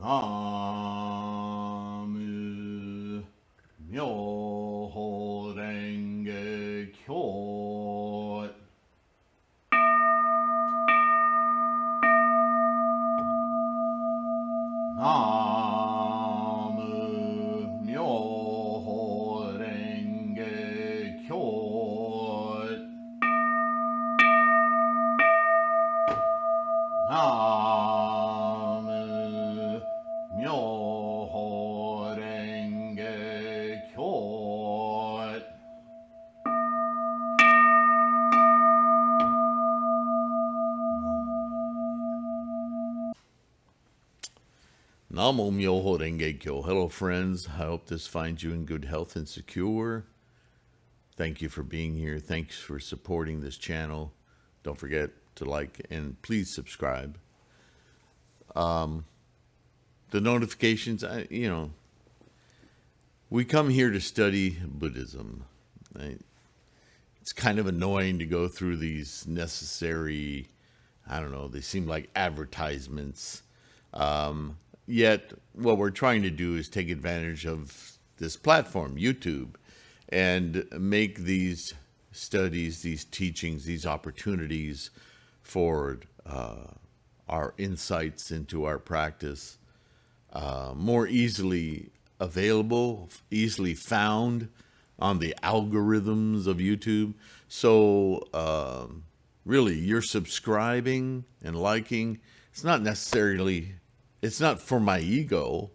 나무 묘호랭개교 나무 묘호랭개교 나무 묘호랭개교 Namo Myoho Renge Kyo. Hello, friends. I hope this finds you in good health and secure. Thank you for being here. Thanks for supporting this channel. Don't forget to like and please subscribe. The notifications, we come here to study Buddhism. Right? It's kind of annoying to go through these necessary, they seem like advertisements. Yet, what we're trying to do is take advantage of this platform, YouTube, and make these studies, these teachings, these opportunities for our insights into our practice more easily available, easily found on the algorithms of YouTube. So, really, you're subscribing and liking. It's not necessarily... It's not for my ego.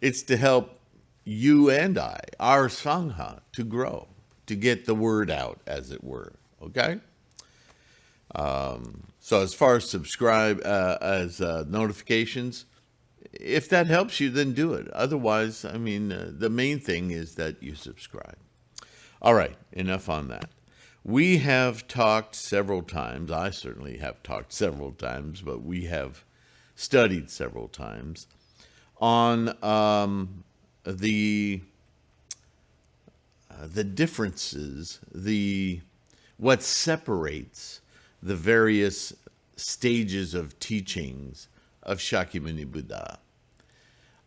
It's to help you and I, our Sangha, to grow, to get the word out, as it were. Okay? So as far as notifications, if that helps you, then do it. Otherwise, the main thing is that you subscribe. All right, enough on that. We have talked several times. I certainly have talked several times, but we have studied several times on the differences, what separates the various stages of teachings of Shakyamuni Buddha.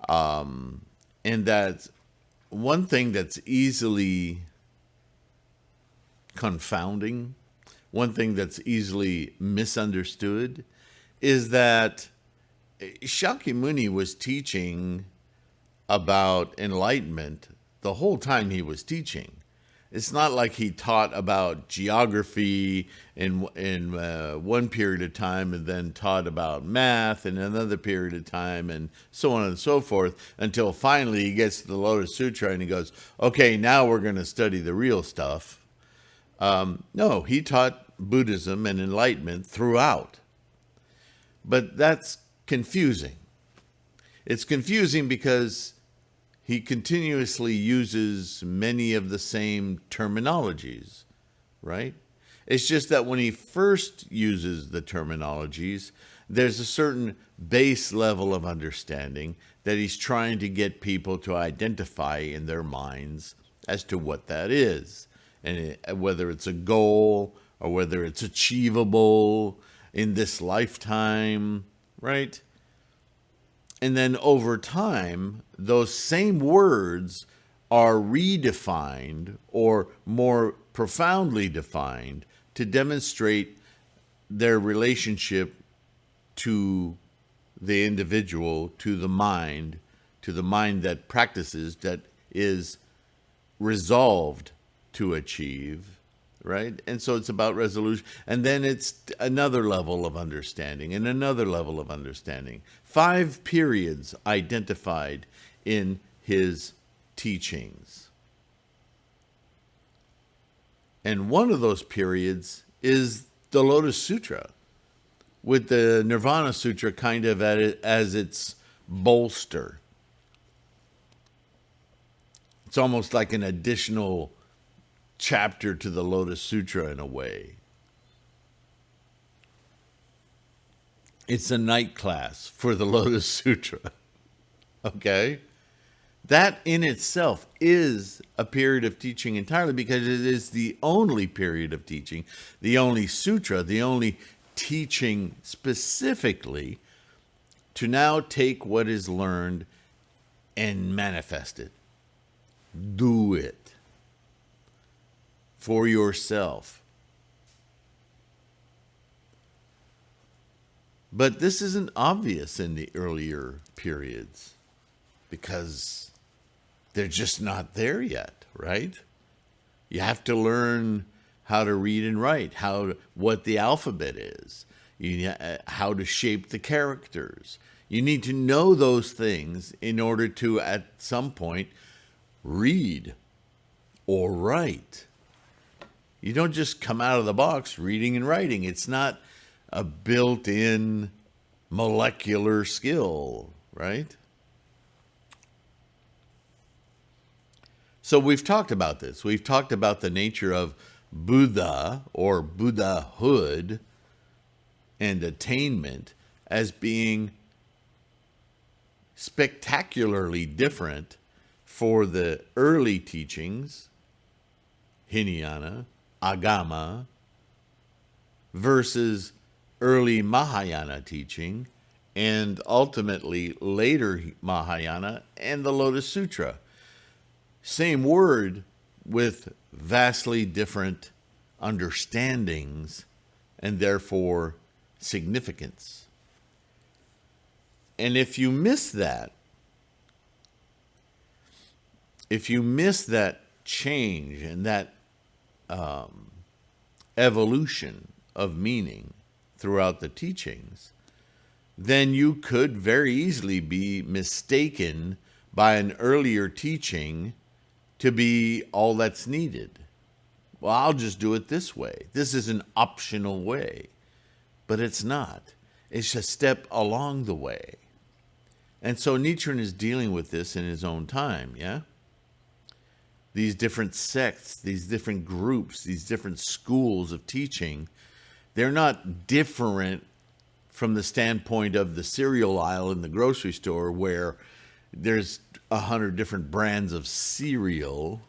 And that one thing that's easily confounding, one thing that's easily misunderstood, is that Shakyamuni was teaching about enlightenment the whole time he was teaching. It's not like he taught about geography in one period of time and then taught about math in another period of time and so on and so forth until finally he gets to the Lotus Sutra and he goes, okay, now we're going to study the real stuff. No, he taught Buddhism and enlightenment throughout. But that's confusing. It's confusing because he continuously uses many of the same terminologies, right? It's just that when he first uses the terminologies, there's a certain base level of understanding that he's trying to get people to identify in their minds as to what that is, and whether it's a goal or whether it's achievable in this lifetime, right? And then over time, those same words are redefined or more profoundly defined to demonstrate their relationship to the individual, to the mind that practices, that is resolved to achieve. Right? And so it's about resolution. And then it's another level of understanding and another level of understanding. 5 periods identified in his teachings. And one of those periods is the Lotus Sutra, with the Nirvana Sutra kind of as its bolster. It's almost like an additional chapter to the Lotus Sutra in a way. It's a night class for the Lotus Sutra. Okay? That in itself is a period of teaching entirely, because it is the only period of teaching, the only sutra, the only teaching specifically to now take what is learned and manifest it. Do it for yourself. But this isn't obvious in the earlier periods because they're just not there yet, right? You have to learn how to read and write, what the alphabet is, how to shape the characters. You need to know those things in order to, at some point, read or write. You don't just come out of the box reading and writing. It's not a built-in molecular skill, right? So we've talked about this. We've talked about the nature of Buddha or Buddhahood and attainment as being spectacularly different for the early teachings, Hinayana, Agama, versus early Mahayana teaching, and ultimately later Mahayana and the Lotus Sutra. Same word with vastly different understandings and therefore significance. And if you miss that, change and that evolution of meaning throughout the teachings, then you could very easily be mistaken by an earlier teaching to be all that's needed. Well, I'll just do it this way. This is an optional way, but it's not. It's a step along the way. And so Nichiren is dealing with this in his own time, yeah? These different sects, these different groups, these different schools of teaching, they're not different from the standpoint of the cereal aisle in the grocery store where there's 100 different brands of cereal,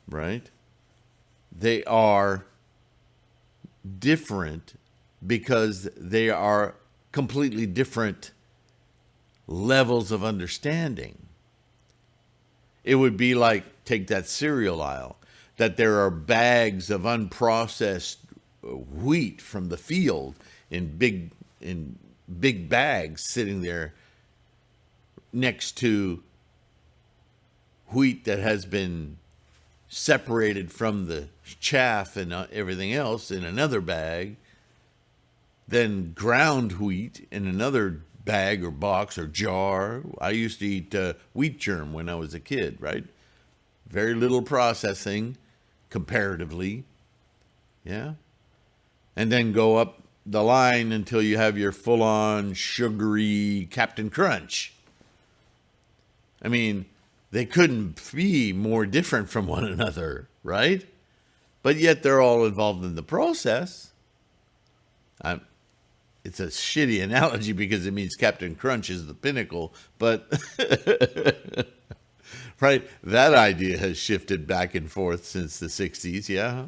right? They are different because they are completely different levels of understanding. It would be like, take that cereal aisle, that there are bags of unprocessed wheat from the field in big bags sitting there next to wheat that has been separated from the chaff and everything else in another bag, then ground wheat in another bag or box or jar. I used to eat wheat germ when I was a kid, right? Very little processing comparatively, yeah? And then go up the line until you have your full-on sugary Captain Crunch. I mean, they couldn't be more different from one another, right? But yet they're all involved in the process. It's a shitty analogy because it means Captain Crunch is the pinnacle, but right, that idea has shifted back and forth since the 60s, yeah?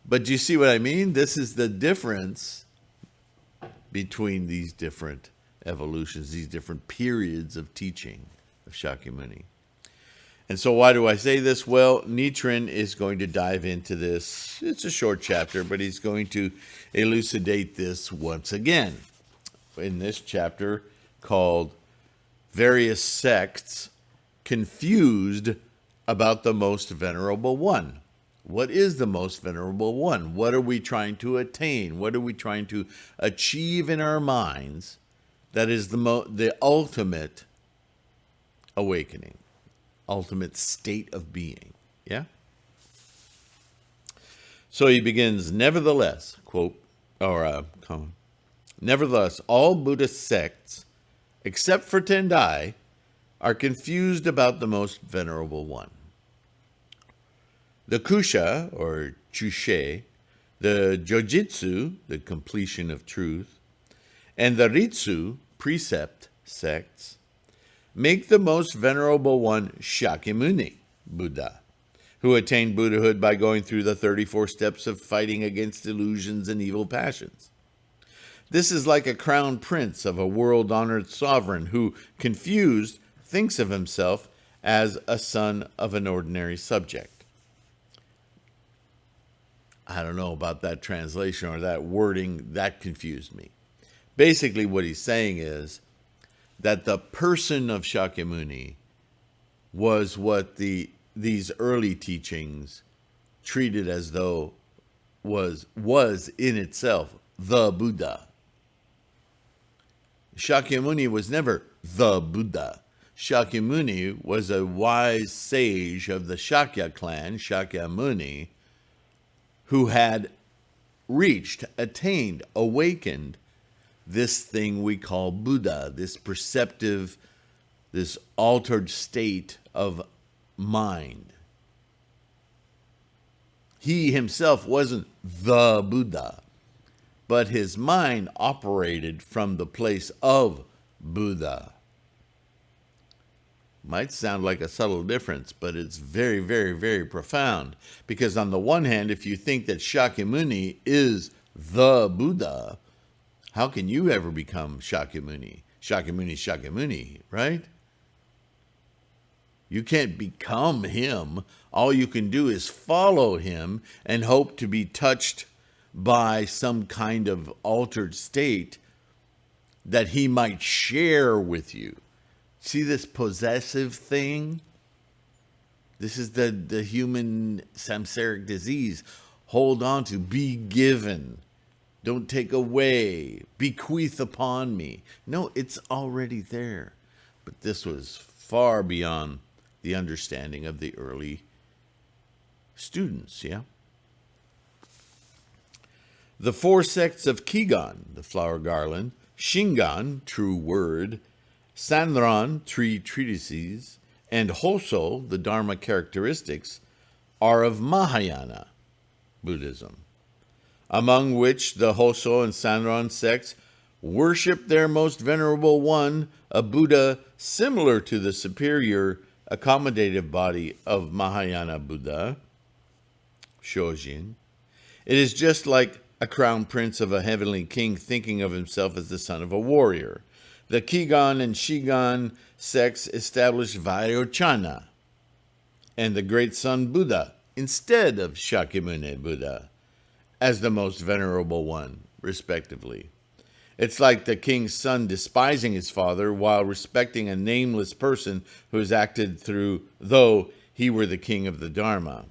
But do you see what I mean? This is the difference between these different evolutions, these different periods of teaching of Shakyamuni. And so why do I say this? Well, Nichiren is going to dive into this. It's a short chapter, but he's going to elucidate this once again in this chapter called Various Sects Confused About the Most Venerable One. What is the Most Venerable One? What are we trying to attain? What are we trying to achieve in our minds that is the ultimate awakening? Ultimate state of being, yeah? So he begins, nevertheless, quote, comma, nevertheless, all Buddhist sects, except for Tendai, are confused about the Most Venerable One. The Kusha, or Chushe, the Jojitsu, the completion of truth, and the Ritsu, precept sects, make the Most Venerable One Shakyamuni, Buddha, who attained Buddhahood by going through the 34 steps of fighting against illusions and evil passions. This is like a crown prince of a world-honored sovereign who, confused, thinks of himself as a son of an ordinary subject. I don't know about that translation or that wording. That confused me. Basically, what he's saying is that the person of Shakyamuni was what these early teachings treated as though was in itself the Buddha. Shakyamuni was never the Buddha. Shakyamuni was a wise sage of the Shakya clan, Shakyamuni, who had attained, awakened this thing we call Buddha, this perceptive, this altered state of mind. He himself wasn't the Buddha, but his mind operated from the place of Buddha. Might sound like a subtle difference, but it's very, very, very profound. Because on the one hand, if you think that Shakyamuni is the Buddha, how can you ever become Shakyamuni? Shakyamuni, right? You can't become him. All you can do is follow him and hope to be touched by some kind of altered state that he might share with you. See this possessive thing? This is the human samsaric disease. Hold on to, be given. Don't take away. Bequeath upon me. No, it's already there. But this was far beyond the understanding of the early students, yeah? The four sects of Kigan, the flower garland, Shingon, true word, Sanran, three treatises, and Hoso, the Dharma characteristics, are of Mahayana Buddhism, among which the Hoso and Sanran sects worship their most venerable one, a Buddha similar to the superior accommodative body of Mahayana Buddha, Shojin. It is just like a crown prince of a heavenly king thinking of himself as the son of a warrior. The Kigan and Shigan sects established Vairochana and the great sun Buddha instead of Shakyamuni Buddha as the most venerable one, respectively. It's like the king's son despising his father while respecting a nameless person who has acted though he were the king of the Dharma.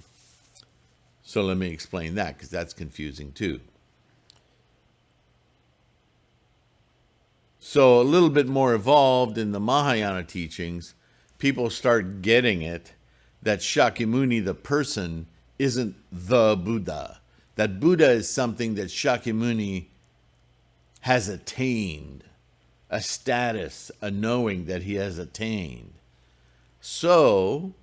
So let me explain that, because that's confusing too. So a little bit more evolved in the Mahayana teachings, people start getting it that Shakyamuni, the person, isn't the Buddha. That Buddha is something that Shakyamuni has attained, a status, a knowing that he has attained. So,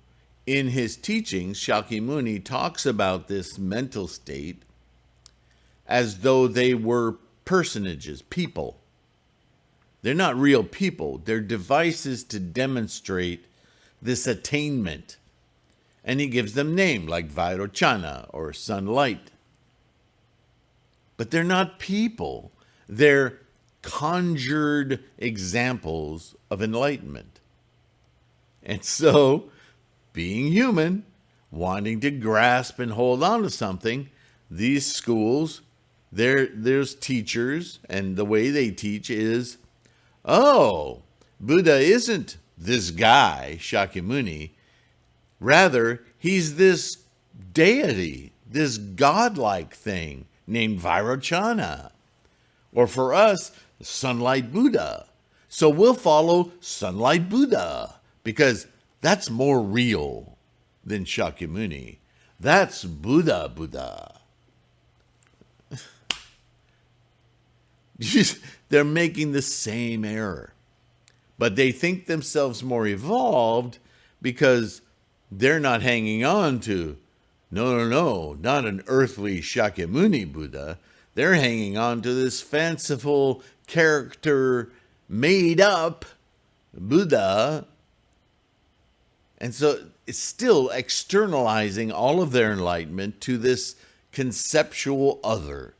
in his teachings, Shakyamuni talks about this mental state as though they were personages, people. They're not real people. They're devices to demonstrate this attainment. And he gives them name like Vairochana or sunlight. But they're not people. They're conjured examples of enlightenment. And so, being human, wanting to grasp and hold on to something, these schools, there's teachers, and the way they teach is, oh, Buddha isn't this guy, Shakyamuni. Rather, he's this deity, this godlike thing named Vairochana. Or for us, Sunlight Buddha. So we'll follow Sunlight Buddha because that's more real than Shakyamuni. That's Buddha. They're making the same error. But they think themselves more evolved because they're not hanging on to, no, not an earthly Shakyamuni Buddha. They're hanging on to this fanciful character made up Buddha. And so it's still externalizing all of their enlightenment to this conceptual other.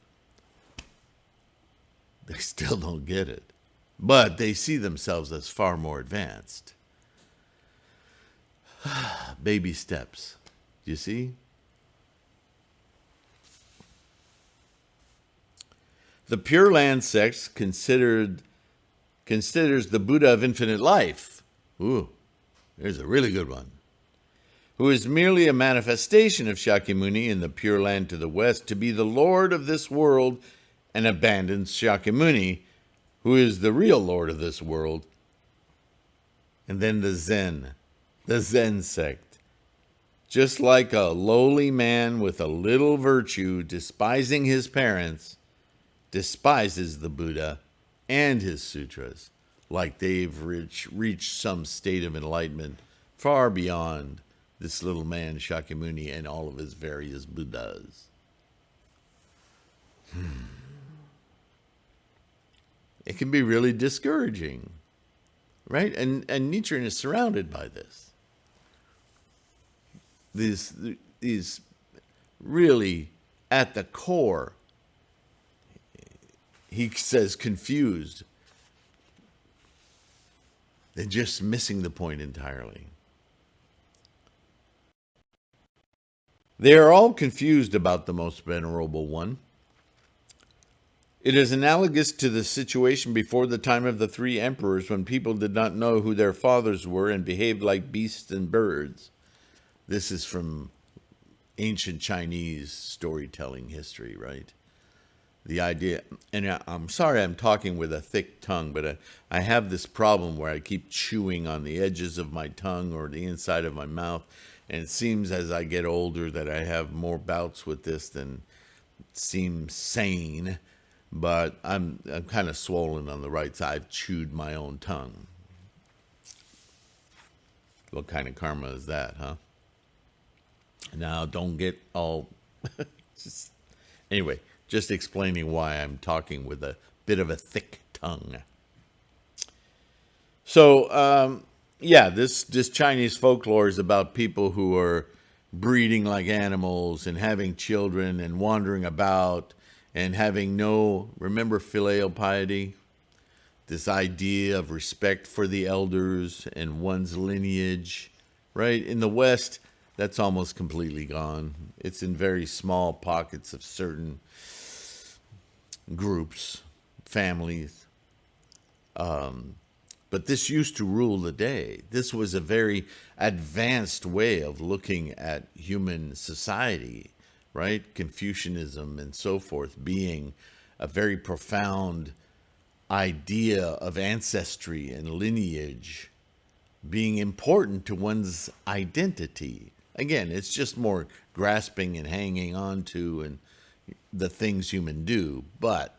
They still don't get it. But they see themselves as far more advanced. Baby steps. You see? The Pure Land sect considers the Buddha of infinite life. Ooh, there's a really good one. Who is merely a manifestation of Shakyamuni in the Pure Land to the west, to be the Lord of this world, and abandons Shakyamuni, who is the real Lord of this world. And then the Zen sect. Just like a lowly man with a little virtue, despising his parents, despises the Buddha and his sutras, like they've reached some state of enlightenment far beyond this little man Shakyamuni and all of his various Buddhas. It can be really discouraging, right? And Nichiren is surrounded by this. These really, at the core, he says confused. They're just missing the point entirely. They are all confused about the most venerable one. It is analogous to the situation before the time of the three emperors, when people did not know who their fathers were and behaved like beasts and birds. This is from ancient Chinese storytelling history, right? The idea, and I'm sorry I'm talking with a thick tongue, but I have this problem where I keep chewing on the edges of my tongue or the inside of my mouth, and it seems as I get older that I have more bouts with this than seems sane, but I'm kind of swollen on the right side. I've chewed my own tongue. What kind of karma is that, huh? Now, don't get all... Anyway, just explaining why I'm talking with a bit of a thick tongue. So, this Chinese folklore is about people who are breeding like animals and having children and wandering about and having no, remember filial piety? This idea of respect for the elders and one's lineage, right? In the West, that's almost completely gone. It's in very small pockets of certain groups, families. But this used to rule the day. This was a very advanced way of looking at human society, right? Confucianism and so forth being a very profound idea of ancestry and lineage being important to one's identity. Again, it's just more grasping and hanging on to and the things humans do, but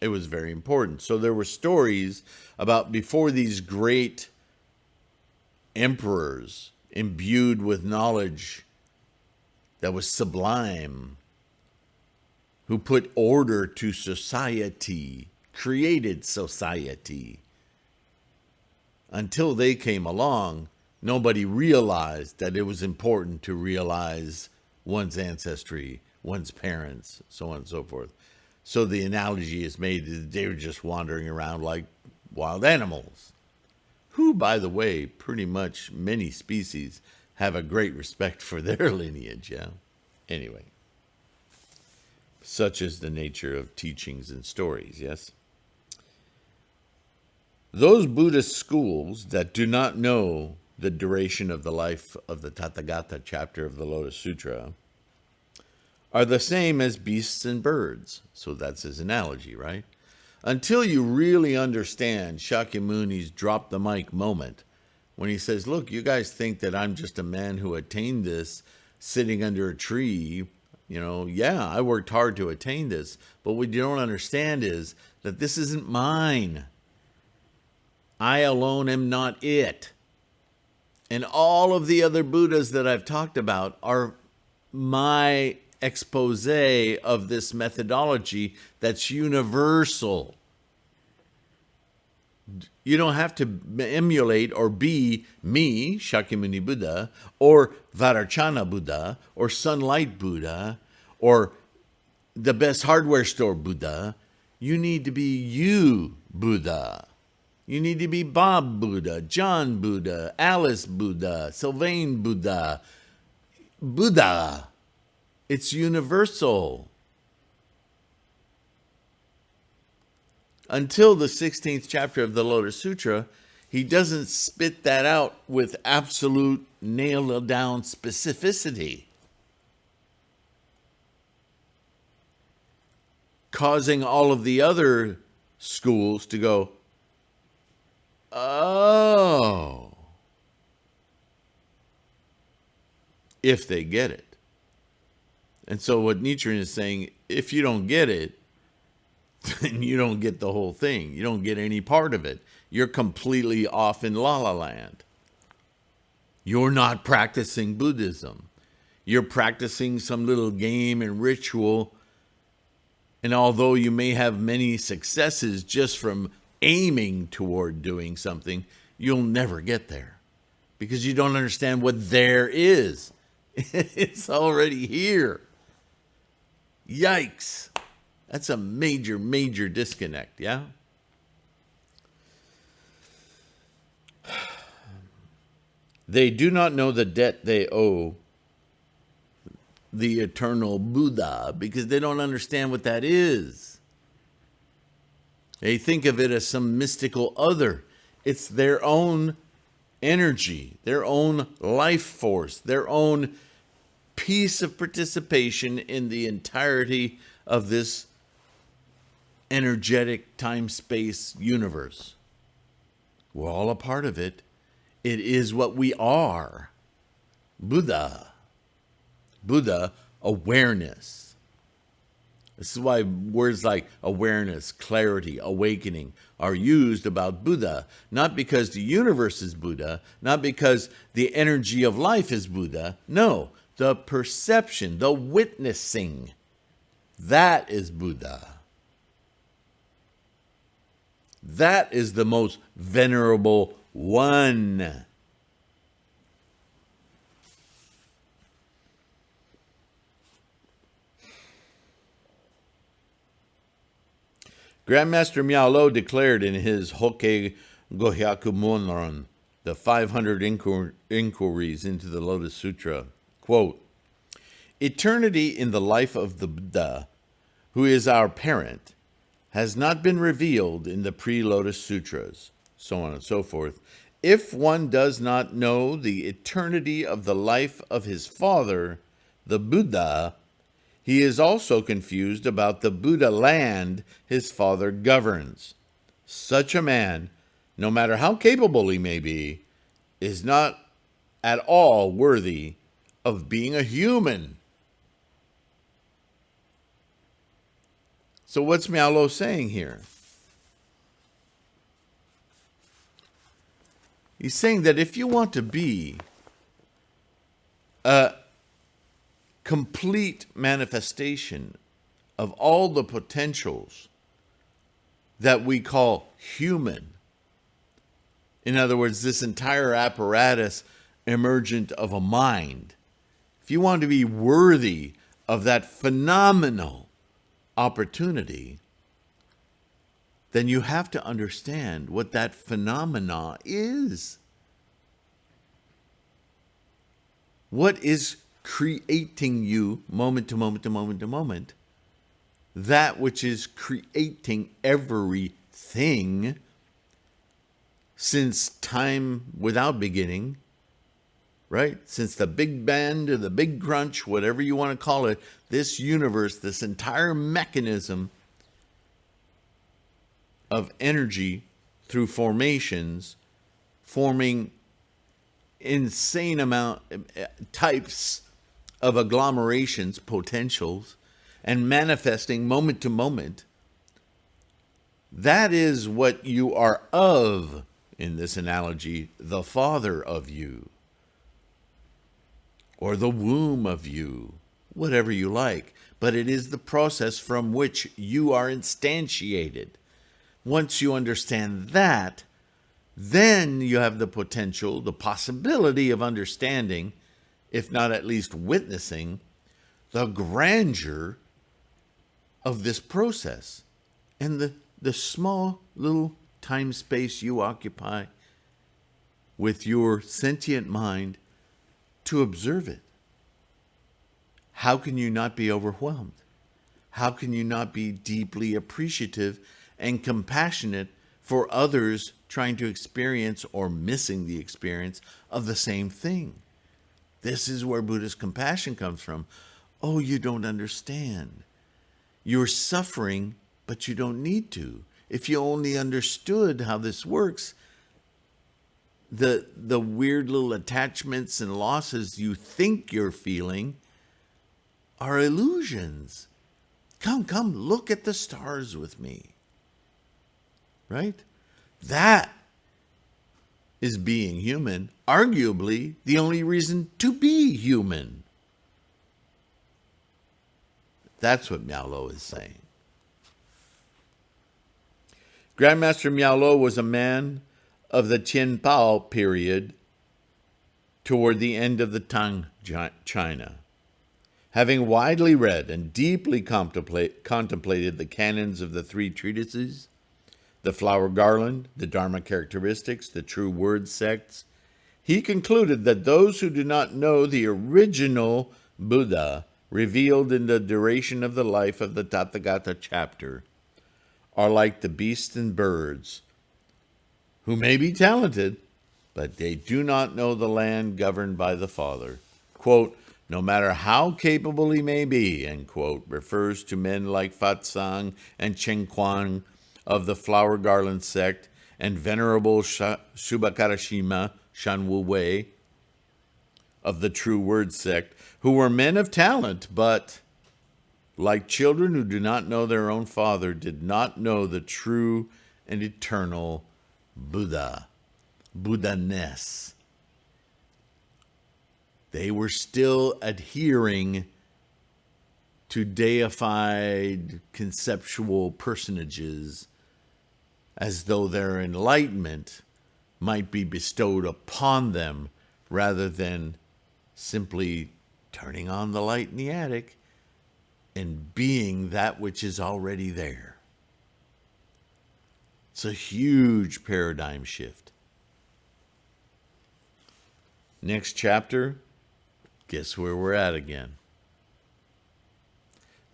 it was very important. So there were stories about before these great emperors imbued with knowledge that was sublime, who put order to society, created society. Until they came along, nobody realized that it was important to realize one's ancestry, one's parents, so on and so forth. So the analogy is made that they were just wandering around like wild animals, who, by the way, pretty much many species have a great respect for their lineage, yeah? Anyway, such is the nature of teachings and stories, yes? Those Buddhist schools that do not know the duration of the life of the Tathagata chapter of the Lotus Sutra are the same as beasts and birds. So that's his analogy, right? Until you really understand Shakyamuni's drop the mic moment, when he says, look, you guys think that I'm just a man who attained this sitting under a tree. You know, yeah, I worked hard to attain this. But what you don't understand is that this isn't mine. I alone am not it. And all of the other Buddhas that I've talked about are my expose of this methodology that's universal. You don't have to emulate or be me, Shakyamuni Buddha, or Vajrayana Buddha, or Sunlight Buddha, or the best hardware store Buddha. You need to be you, Buddha. You need to be Bob Buddha, John Buddha, Alice Buddha, Sylvain Buddha. Buddha. It's universal. Until the 16th chapter of the Lotus Sutra, he doesn't spit that out with absolute nailed-down specificity, causing all of the other schools to go, oh, if they get it. And so what Nichiren is saying, if you don't get it, then you don't get the whole thing. You don't get any part of it. You're completely off in La La Land. You're not practicing Buddhism. You're practicing some little game and ritual. And although you may have many successes just from aiming toward doing something, you'll never get there because you don't understand what there is. It's already here. Yikes. That's a major, major disconnect, yeah? They do not know the debt they owe the eternal Buddha because they don't understand what that is. They think of it as some mystical other. It's their own energy, their own life force, their own piece of participation in the entirety of this energetic time-space universe. We're all a part of it. It is what we are. Buddha. Buddha, awareness. This is why words like awareness, clarity, awakening are used about Buddha. Not because the universe is Buddha, not because the energy of life is Buddha. No, the perception, the witnessing, that is Buddha. That is the most venerable one. Grandmaster Miao declared in his Hokke Gohyakumonron, the 500 inquiries into the Lotus Sutra, quote, eternity in the life of the Buddha, who is our parent, has not been revealed in the pre-Lotus Sutras, so on and so forth. If one does not know the eternity of the life of his father, the Buddha, he is also confused about the Buddha land his father governs. Such a man, no matter how capable he may be, is not at all worthy of being a human. So what's Miao saying here? He's saying that if you want to be a complete manifestation of all the potentials that we call human, in other words, this entire apparatus emergent of a mind, if you want to be worthy of that phenomenal opportunity, then you have to understand what that phenomena is. What is creating you moment to moment to moment to moment? That which is creating everything since time without beginning, right? Since the Big Bang or the Big Crunch, whatever you want to call it, this universe, this entire mechanism of energy through formations, forming insane types of agglomerations, potentials, and manifesting moment to moment. That is what you are of, in this analogy, the father of you, or the womb of you, whatever you like. But it is the process from which you are instantiated. Once you understand that, then you have the potential, the possibility of understanding, if not at least witnessing, the grandeur of this process and the small little time space you occupy with your sentient mind to observe it. How can you not be overwhelmed? How can you not be deeply appreciative and compassionate for others trying to experience or missing the experience of the same thing? This is where Buddhist compassion comes from. Oh, you don't understand. You're suffering, but you don't need to. If you only understood how this works, the weird little attachments and losses you think you're feeling are illusions. Come, look at the stars with me. Right? That is being human, arguably the only reason to be human. That's what Miao Lo is saying. Grandmaster Miao Lo was a man of the Tianpao period toward the end of the Tang China. Having widely read and deeply contemplated the canons of the three treatises, the Flower Garland, the Dharma Characteristics, the True Word sects, he concluded that those who do not know the original Buddha revealed in the duration of the life of the Tathagata chapter are like the beasts and birds, who may be talented, but they do not know the land governed by the Father. Quote, no matter how capable he may be, end quote, refers to men like Fat Sang and Chen Kuang of the Flower Garland sect and Venerable Shubakarashima Shanwu Wei of the True Word sect, who were men of talent, but, like children who do not know their own father, did not know the true and eternal Buddha, Buddha-ness. They were still adhering to deified conceptual personages as though their enlightenment might be bestowed upon them rather than simply turning on the light in the attic and being that which is already there. It's a huge paradigm shift. Next chapter, guess where we're at again?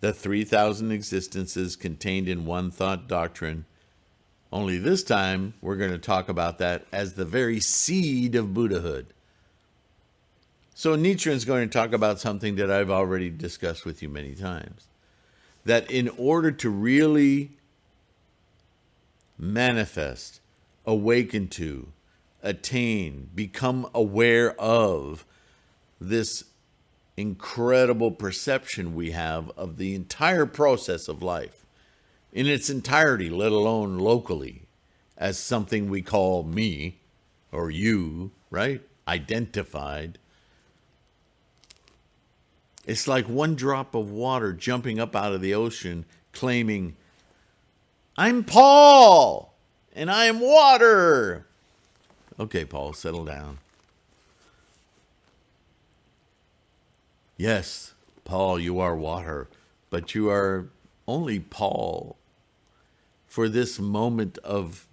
The 3,000 existences contained in one thought doctrine. Only this time, we're going to talk about that as the very seed of Buddhahood. So Nichiren's going to talk about something that I've already discussed with you many times. That in order to really manifest, awaken to, attain, become aware of this incredible perception we have of the entire process of life in its entirety, let alone locally, as something we call me or you, right? Identified. It's like one drop of water jumping up out of the ocean claiming, I'm Paul and I am water. Okay, Paul, settle down. Yes, Paul, you are water, but you are only Paul for this moment of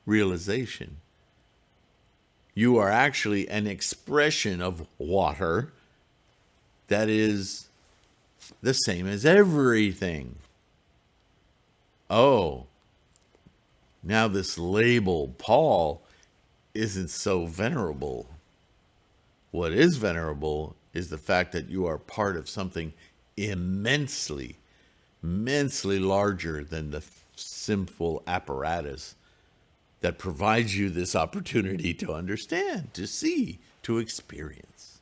realization. You are actually an expression of water that is the same as everything. Oh, now this label, Paul, isn't so venerable. What is venerable is the fact that you are part of something immensely larger than the simple apparatus that provides you this opportunity to understand, to see, to experience.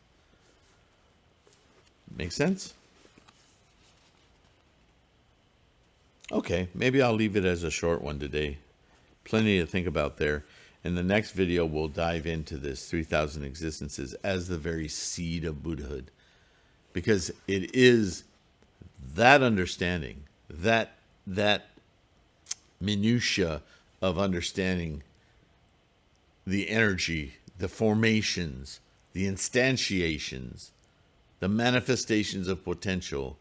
Make sense? Okay, maybe I'll leave it as a short one today. Plenty to think about there. In the next video, we'll dive into this 3,000 existences as the very seed of Buddhahood. Because it is that understanding, that minutia of understanding the energy, the formations, the instantiations, the manifestations of potential,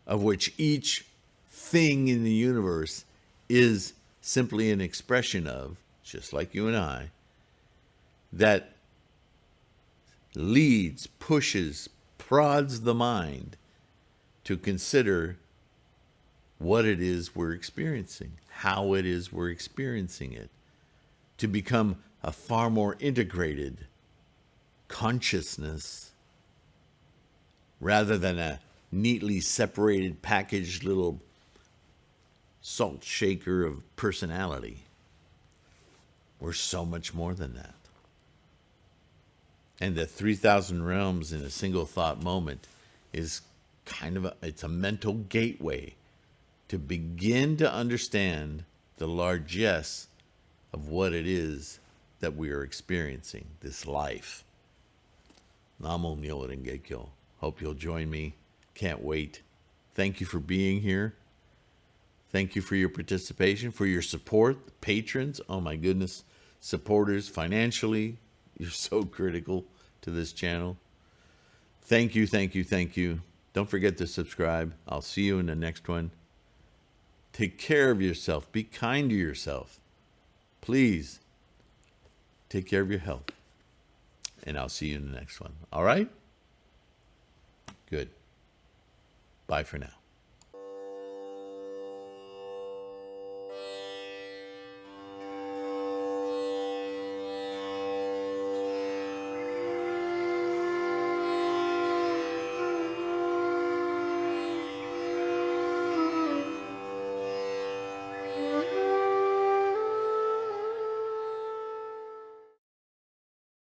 of which each thing in the universe is simply an expression of, just like you and I, that leads, pushes, prods the mind to consider what it is we're experiencing, how it is we're experiencing it, to become a far more integrated consciousness rather than a neatly separated, packaged little salt shaker of personality. We're so much more than that. And the 3,000 realms in a single thought moment is it's a mental gateway to begin to understand the largesse of what it is that we are experiencing, this life. Namo Myoho Renge Kyo. Hope you'll join me. Can't wait. Thank you for being here. Thank you for your participation, for your support, patrons. Oh my goodness. Supporters financially. You're so critical to this channel. Thank you, thank you, thank you. Don't forget to subscribe. I'll see you in the next one. Take care of yourself. Be kind to yourself. Please take care of your health. And I'll see you in the next one. All right? Good. Bye for now.